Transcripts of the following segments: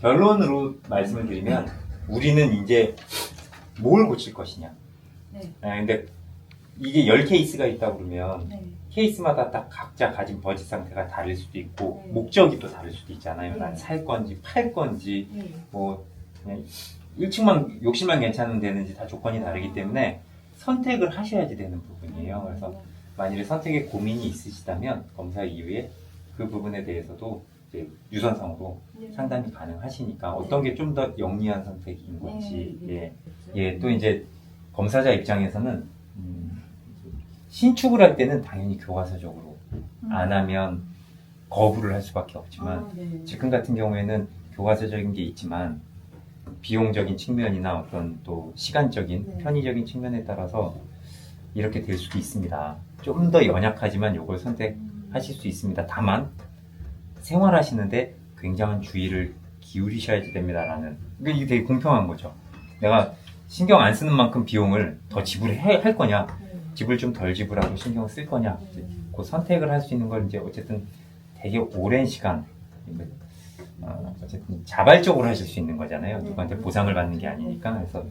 결론으로 말씀을 드리면 우리는 이제 뭘 고칠 것이냐. 네. 근데 이게 10케이스가 있다 그러면 네. 케이스마다 딱 각자 가진 버짓 상태가 다를 수도 있고 네. 목적이 또 다를 수도 있잖아요. 네. 난 살 건지 팔 건지 네. 뭐 그냥 1층만 욕실만 괜찮으면 되는지 다 조건이 다르기 때문에 선택을 하셔야지 되는 부분이에요. 그래서 만일에 선택에 고민이 있으시다면 검사 이후에 그 부분에 대해서도 이제 유선상으로 네. 상담이 가능하시니까 어떤 게 좀 더 영리한 선택인 건지 네. 또 이제 검사자 입장에서는 신축을 할 때는 당연히 교과서적으로 안 하면 거부를 할 수밖에 없지만 네. 지금 같은 경우에는 교과서적인 게 있지만 비용적인 측면이나 어떤 또 시간적인 네. 편의적인 측면에 따라서 이렇게 될 수도 있습니다. 좀 더 연약하지만 이걸 선택하실 수 있습니다. 다만 생활하시는데 굉장한 주의를 기울이셔야지 됩니다라는 이게 되게 공평한 거죠. 내가 신경 안 쓰는 만큼 비용을 더 지불할 거냐, 지불 좀 덜 지불하고 신경 쓸 거냐, 그 선택을 할 수 있는 걸 이제 어쨌든 되게 오랜 시간 어쨌든 자발적으로 하실 수 있는 거잖아요. 누구한테 보상을 받는 게 아니니까. 그래서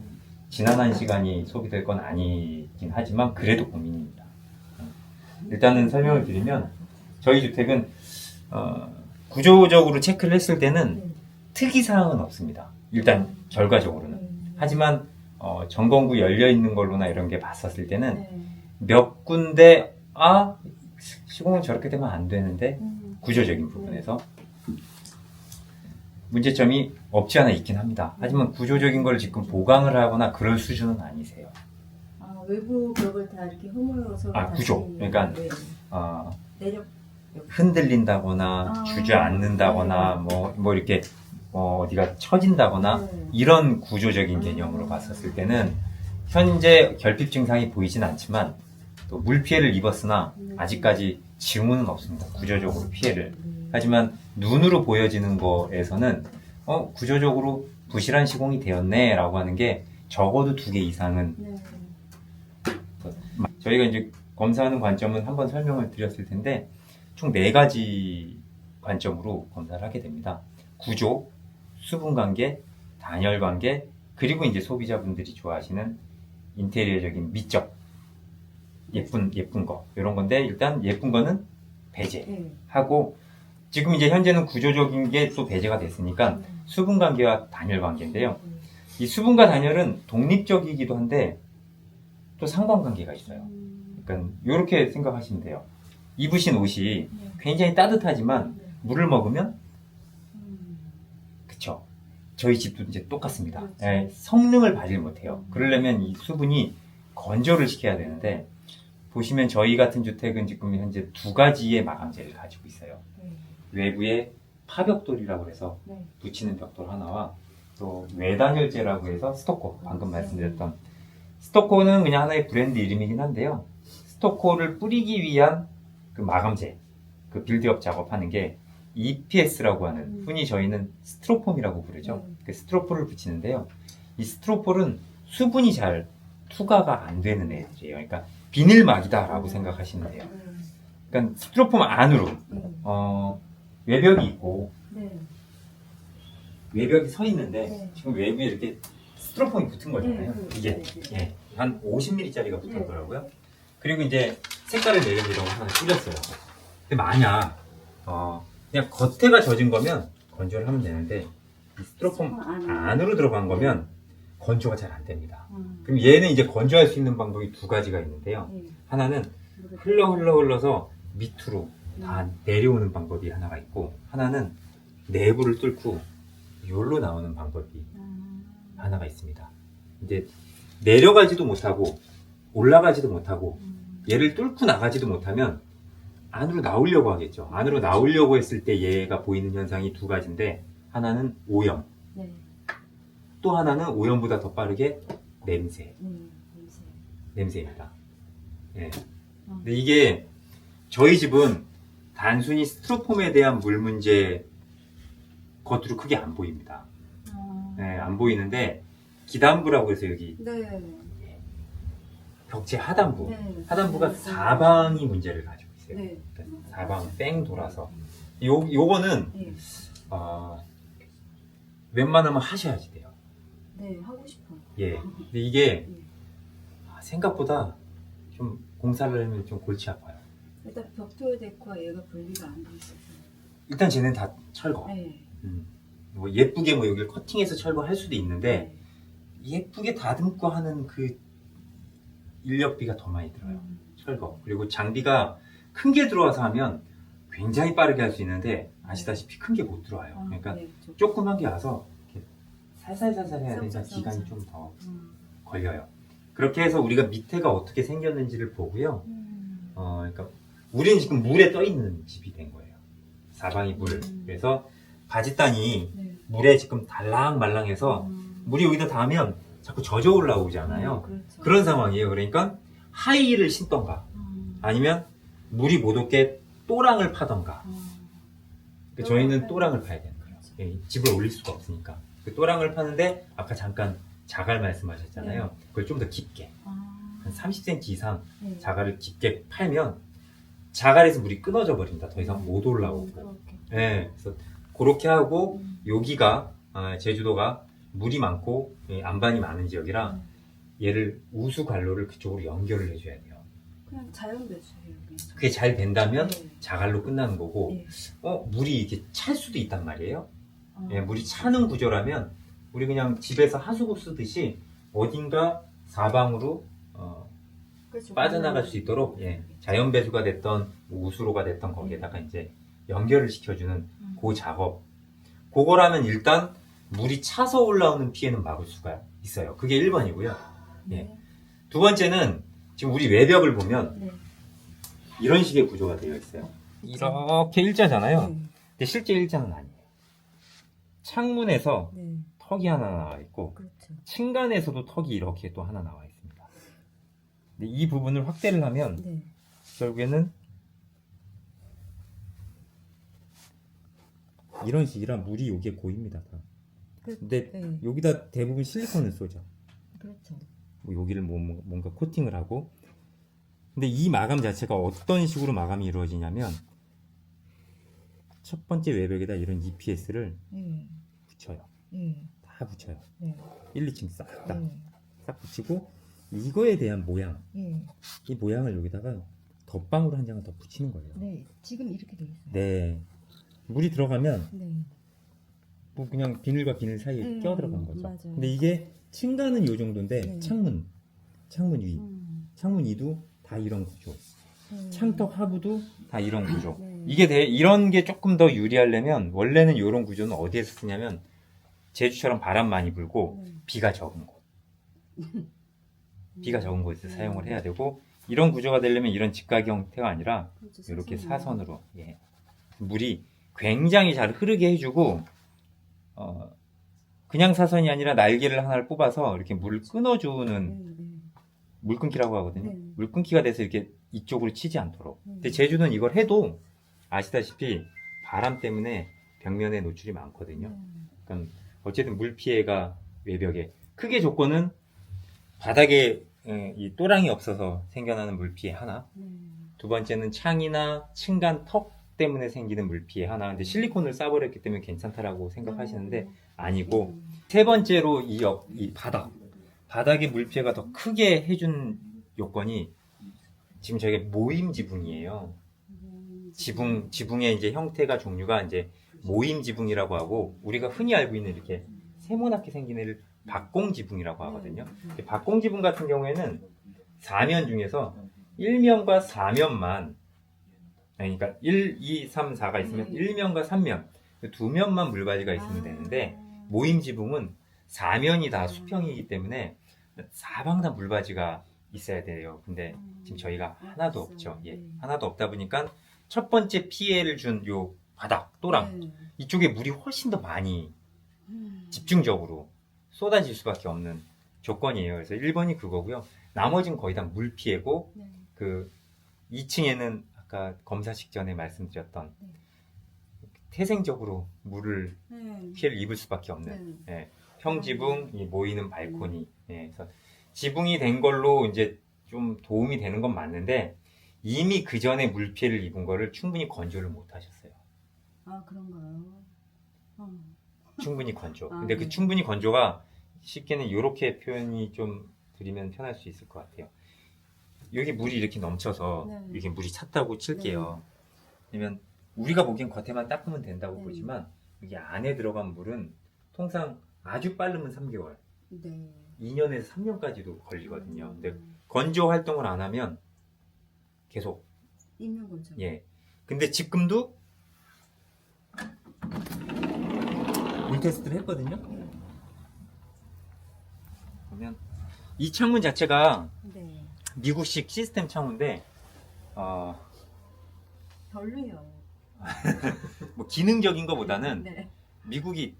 지난한 시간이 소비될 건 아니긴 하지만 그래도 고민입니다. 일단은 설명을 드리면 저희 주택은 구조적으로 체크를 했을 때는 특이사항은 없습니다. 일단 결과적으로는. 하지만 점검구 열려 있는 걸로나 이런 게 봤었을 때는 몇 군데 시공은 저렇게 되면 안 되는데 구조적인 부분에서 문제점이 없지 않아 있긴 합니다. 하지만 구조적인 걸 지금 보강을 하거나 그럴 수준은 아니세요. 외부 벽을 다 이렇게 허물어서 구조. 그러니까 내력 흔들린다거나 주저앉는다거나 뭐 이렇게 어디가 처진다거나 이런 구조적인 개념으로 봤었을 때는 현재 결핍 증상이 보이진 않지만 또 물 피해를 입었으나 아직까지 징후는 없습니다. 구조적으로 피해를. 하지만 눈으로 보여지는 거에서는 구조적으로 부실한 시공이 되었네 라고 하는 게 적어도 2개 이상은 저희가 이제 검사하는 관점은 한번 설명을 드렸을 텐데 총 4가지 관점으로 검사를 하게 됩니다. 구조, 수분관계, 단열관계, 그리고 이제 소비자분들이 좋아하시는 인테리어적인 미적, 예쁜 거 이런 건데 일단 예쁜 거는 배제하고 지금 이제 현재는 구조적인 게 또 배제가 됐으니까 수분관계와 단열관계인데요. 이 수분과 단열은 독립적이기도 한데 또 상관관계가 있어요. 그러니까 이렇게 생각하시면 돼요. 입으신 옷이 굉장히 따뜻하지만 물을 먹으면 그쵸. 저희 집도 이제 똑같습니다. 성능을 발휘 못해요. 그러려면 이 수분이 건조를 시켜야 되는데 보시면 저희 같은 주택은 지금 현재 2가지의 마감재를 가지고 있어요. 외부에 파벽돌이라고 해서 붙이는 벽돌 하나와 또 외단열재라고 해서 스토코, 방금 말씀드렸던 스토코는 그냥 하나의 브랜드 이름이긴 한데요. 스토코를 뿌리기 위한 그 마감재, 그 빌드업 작업하는 게 EPS라고 하는, 흔히 저희는 스티로폼이라고 부르죠. 그 스티로폴을 붙이는데요. 이 스티로폴은 수분이 잘 투과가 안 되는 애들이에요. 그러니까 비닐막이다라고 생각하시면 돼요. 그러니까 스티로폼 안으로 외벽이 있고 외벽이 서 있는데 지금 외부에 이렇게 스티로폼이 붙은 거잖아요. 이게 한 50mm짜리가 붙었더라고요. 그리고 이제 색깔을 내려주려고 하나 뿌렸어요. 근데 만약 그냥 겉에가 젖은 거면 건조를 하면 되는데 이 스티로폼 안으로 들어간 거면 건조가 잘 안 됩니다. 그럼 얘는 이제 건조할 수 있는 방법이 2가지가 있는데요. 하나는 흘러서 밑으로 다 내려오는 방법이 하나가 있고 하나는 내부를 뚫고 여기로 나오는 방법이 하나가 있습니다. 이제 내려가지도 못하고 올라가지도 못하고 얘를 뚫고 나가지도 못하면 안으로 나오려고 하겠죠. 안으로 나오려고 했을 때 얘가 보이는 현상이 2가지인데 하나는 오염, 또 하나는 오염보다 더 빠르게 냄새입니다. 근데 이게 저희 집은 단순히 스티로폼에 대한 물 문제 겉으로 크게 안 보입니다. 안 보이는데 기단부라고 해서 여기 벽체 하단부가 사방이 문제를 가지고 있어요. 사방 뺑 돌아서 요거는 웬만하면 하셔야지 돼요. 네, 하고 싶어요. 예. 근데 이게 생각보다 좀 공사를 하면 좀 골치 아파요. 일단 벽돌 데코와 얘가 분리가 안 돼 있어서. 일단 쟤는 다 철거. 네. 뭐 예쁘게 뭐 여기를 커팅해서 철거할 수도 있는데 네. 예쁘게 다듬고 하는 그 인력비가 더 많이 들어요. 철거. 그리고 장비가 큰 게 들어와서 하면 굉장히 빠르게 할 수 있는데 아시다시피 큰 게 못 들어와요. 그러니까 네, 그렇죠. 조그만 게 와서 이렇게 살살살살 해야 되니까 쌈쌈쌈. 기간이 좀 더 걸려요. 그렇게 해서 우리가 밑에가 어떻게 생겼는지를 보고요. 그러니까 우리는 지금 물에 떠 있는 집이 된 거예요. 사방이 물. 그래서 바짓단이 네. 물에 지금 달랑말랑해서 물이 여기다 닿으면 자꾸 젖어 올라오잖아요. 그렇죠. 그런 상황이에요. 그러니까 하이힐을 신던가 아니면 물이 못 오게 또랑을 파던가. 그러니까 저희는 또랑을 파야 되는 거예요. 예, 집을 올릴 수가 없으니까. 그 또랑을 파는데 아까 잠깐 자갈 말씀하셨잖아요. 그걸 좀 더 깊게 한 30cm 이상 네. 자갈을 깊게 팔면 자갈에서 물이 끊어져 버린다. 더 이상 못 올라오고. 그렇게. 네, 그래서 그렇게 하고 여기가 제주도가 물이 많고 안반이 많은 지역이라 얘를 우수 관로를 그쪽으로 연결을 해줘야 돼요. 그냥 자연 배수예요. 그냥. 그게 잘 된다면 네. 자갈로 끝나는 거고 네. 물이 이렇게 찰 수도 있단 말이에요. 아. 예, 물이 차는 구조라면 우리 그냥 집에서 하수구 쓰듯이 어딘가 사방으로 그렇죠. 빠져나갈 수 있도록 자연 배수가 됐던 우수로가 됐던 거기에다가 이제 연결을 시켜주는 그 작업. 그거라면 일단 물이 차서 올라오는 피해는 막을 수가 있어요. 그게 1번이고요. 네. 두 번째는 지금 우리 외벽을 보면 네. 이런 식의 구조가 되어 있어요. 이렇게 일자잖아요. 네. 근데 실제 일자는 아니에요. 창문에서 네. 턱이 하나 나와 있고 그렇죠. 층간에서도 턱이 이렇게 또 하나 나와 있습니다. 근데 이 부분을 확대를 하면 네. 결국에는 이런 식이라 물이 여기에 고입니다. 다. 근데 네. 여기다 대부분 실리콘을 쏘죠. 그렇죠. 뭐 여기를 뭔가 코팅을 하고. 근데 이 마감 자체가 어떤 식으로 마감이 이루어지냐면 첫 번째 외벽에다 이런 EPS를 네. 붙여요. 네. 다 붙여요. 네. 1, 2층 싹 다. 네. 싹 붙이고 이거에 대한 모양, 네. 이 모양을 여기다가 덧방으로 한 장을 더 붙이는 거예요. 네. 지금 이렇게 돼 있어요. 네. 물이 들어가면 네. 뭐 그냥 비늘과 비늘 사이에 껴 들어간 거죠. 맞아요. 근데 이게 층간은 요 정도인데 네. 창문 위, 창문 위도 다 이런 구조. 창턱 하부도 다 이런 구조. 네. 이런 게 조금 더 유리하려면 원래는 이런 구조는 어디에서 쓰냐면 제주처럼 바람 많이 불고 비가 적은 곳. 비가 적은 곳에서 사용을 해야 되고 이런 구조가 되려면 이런 직각 형태가 아니라 그렇죠. 이렇게 사선으로 물이 굉장히 잘 흐르게 해주고 그냥 사선이 아니라 날개를 하나를 뽑아서 이렇게 물을 끊어주는 물끊기라고 하거든요. 네. 물끊기가 돼서 이렇게 이쪽으로 치지 않도록. 근데 제주도는 이걸 해도 아시다시피 바람 때문에 벽면에 노출이 많거든요. 그러니까 어쨌든 물 피해가 외벽에 크게 조건은 바닥에 이 또랑이 없어서 생겨나는 물 피해 하나. 두 번째는 창이나 층간 턱 때문에 생기는 물 피해 하나. 근데 실리콘을 싸버렸기 때문에 괜찮다라고 생각하시는데 아니고 세 번째로 이 바닥의 물 피해가 더 크게 해준 요건이 지금 저희가 모임 지붕이에요. 지붕의 이제 형태가 종류가 이제 모임 지붕이라고 하고 우리가 흔히 알고 있는 이렇게 세모나게 생긴 애를 박공 지붕이라고 하거든요. 박공 지붕 같은 경우에는 4면 중에서 1면과 4면만 그러니까 1, 2, 3, 4가 있으면 1면과 3면 두 면만 물바지가 있으면 되는데 모임 지붕은 4면이 다 수평이기 때문에 사방 다 물바지가 있어야 돼요. 근데 지금 저희가 하나도 없죠. 하나도 없다 보니까 첫 번째 피해를 준 요 바닥, 또랑 이쪽에 물이 훨씬 더 많이 집중적으로 쏟아질 수밖에 없는 조건이에요. 그래서 1번이 그거고요. 나머지는 거의 다 물 피해고 그 2층에는 아까 검사 직전에 말씀드렸던 태생적으로 물을 피해를 입을 수밖에 없는 평지붕, 이 모이는 발코니. 그래서 지붕이 된 걸로 이제 좀 도움이 되는 건 맞는데 이미 그 전에 물 피해를 입은 거를 충분히 건조를 못 하셨어요. 아, 그런가요? 충분히 건조. 아, 근데 그 네. 충분히 건조가 쉽게는 이렇게 표현이 좀 드리면 편할 수 있을 것 같아요. 여기 물이 이렇게 넘쳐서 네. 이게 물이 찼다고 칠게요. 왜냐면 우리가 보기엔 겉에만 닦으면 된다고 네. 보지만 여기 안에 들어간 물은 통상 아주 빠르면 3개월, 네. 2년에서 3년까지도 걸리거든요. 근데 건조 활동을 안 하면 계속 2년 건조. 예. 근데 지금도 물 테스트를 했거든요. 보면 이 창문 자체가 네. 미국식 시스템 창문인데 별로예요. 뭐 기능적인 것보다는 네. 미국이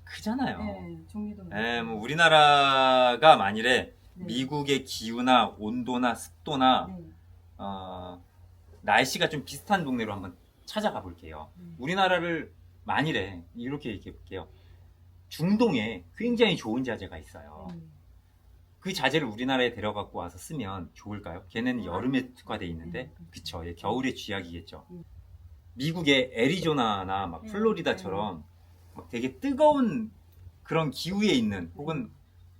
크잖아요. 네. 종류도 예, 뭐 우리나라가 만일에 네. 미국의 기후나 온도나 습도나 네. 날씨가 좀 비슷한 동네로 한번 찾아가 볼게요. 우리나라를 만일에 이렇게 얘기해 볼게요. 중동에 굉장히 좋은 자재가 있어요. 그 자재를 우리나라에 데려갖고 와서 쓰면 좋을까요? 걔네는 여름에 특화되어 있는데 그쵸? 예, 겨울에 쥐약이겠죠. 미국의 애리조나나 막 플로리다처럼 막 되게 뜨거운 그런 기후에 있는 혹은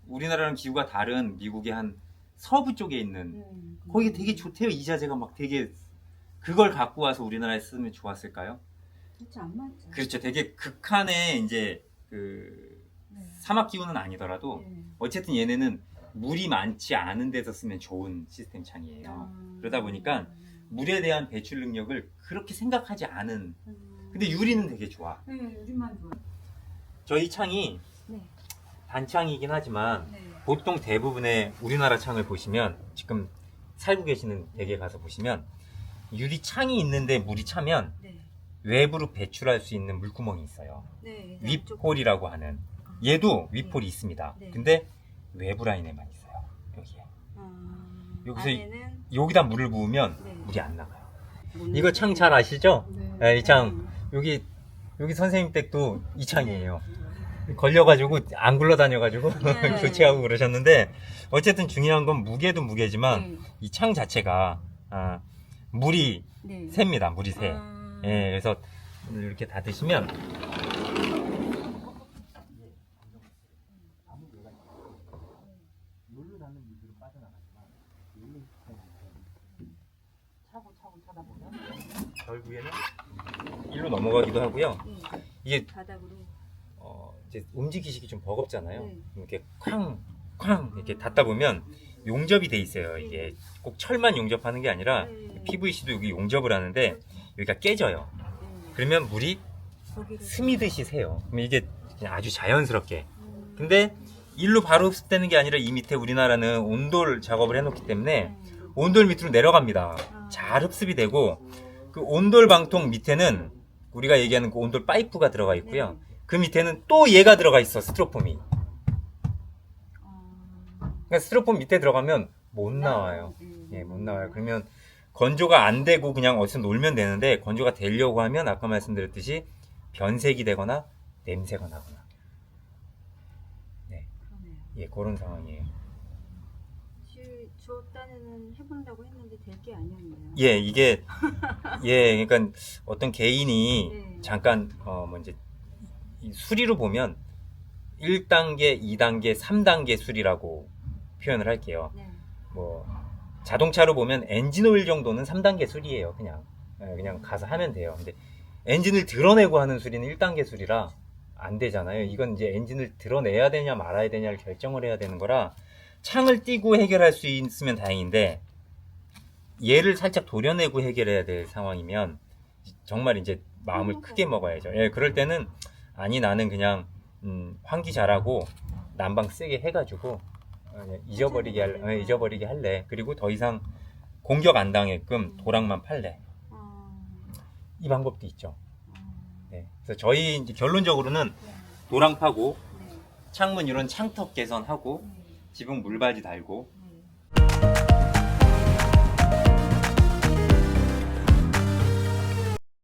우리나라랑 기후가 다른 미국의 한 서부 쪽에 있는 거기 되게 좋대요. 이 자재가 막 되게 그걸 갖고 와서 우리나라에 쓰면 좋았을까요? 그렇죠. 안 맞죠. 그렇죠. 되게 극한의 이제 그 사막 기후는 아니더라도 어쨌든 얘네는 물이 많지 않은 데서 쓰면 좋은 시스템 창이에요. 그러다 보니까 물에 대한 배출 능력을 그렇게 생각하지 않은. 근데 유리는 되게 좋아. 네, 유리만 좋아. 저희 창이 네. 단창이긴 하지만 네. 보통 대부분의 우리나라 창을 보시면 지금 살고 계시는 댁에 가서 보시면 유리 창이 있는데 물이 차면 네. 외부로 배출할 수 있는 물구멍이 있어요. 네. 윗폴이라고 하는. 얘도 윗폴이 있습니다. 네. 근데 외부 라인에만 있어요. 여기에. 여기서 안에는 여기다 물을 부으면 네. 물이 안 나가요. 못 이거 창 잘 아시죠? 네. 네, 이 창. 여기 선생님 댁도 이 창이에요. 걸려가지고 안 굴러다녀가지고 네. 교체하고 그러셨는데 어쨌든 중요한 건 무게도 무게지만 네. 이 창 자체가 물이 네. 셉니다. 물이 새. 아. 예, 그래서 이렇게 닫으시면 물로 닿는 물들은 빠져나가지만 차고 차다 보면 결국에는 일로 넘어가기도 하고요. 이게 바닥으로. 이제 움직이시기 좀 버겁잖아요. 네. 이렇게 쾅 이렇게 닫다 보면 용접이 돼 있어요. 이게 꼭 철만 용접하는 게 아니라 PVC도 여기 용접을 하는데 여기가 깨져요. 그러면 물이 거기를 스미듯이 새요. 그럼 이게 그냥 아주 자연스럽게. 근데 일로 바로 흡수되는 게 아니라 이 밑에 우리나라는 온돌 작업을 해놓기 때문에 온돌 밑으로 내려갑니다. 잘 흡수이 되고 그 온돌 방통 밑에는 우리가 얘기하는 그 온돌 파이프가 들어가 있고요. 그 밑에는 또 얘가 들어가 있어. 스티로폼이. 그러니까 스티로폼 밑에 들어가면 못 나와요. 예, 못 나와요. 그러면 건조가 안 되고 그냥 어디서 놀면 되는데 건조가 되려고 하면 아까 말씀드렸듯이 변색이 되거나 냄새가 나거나. 네. 그러네요. 예, 그런 상황이에요. 저 딴에는 해본다고 했는데 될 게 아니었네요. 예, 이게 예, 그러니까 어떤 개인이 네. 잠깐 뭐 이제 이 수리로 보면 1단계, 2단계, 3단계 수리라고 표현을 할게요. 네. 뭐 자동차로 보면 엔진 오일 정도는 3단계 수리예요. 그냥 가서 하면 돼요. 근데 엔진을 드러내고 하는 수리는 1단계 수리라 안 되잖아요. 이건 이제 엔진을 드러내야 되냐 말아야 되냐를 결정을 해야 되는 거라 창을 띄고 해결할 수 있으면 다행인데 얘를 살짝 도려내고 해결해야 될 상황이면 정말 이제 마음을 크게 먹어야죠. 예, 그럴 때는 아니 나는 그냥 환기 잘하고 난방 세게 해가지고 잊어버리게 할래. 그리고 더 이상 공격 안 당했끔 도랑만 팔래. 이 방법도 있죠. 네. 그래서 저희 이제 결론적으로는 도랑 파고 창문 이런 창턱 개선하고 지붕 물바지 달고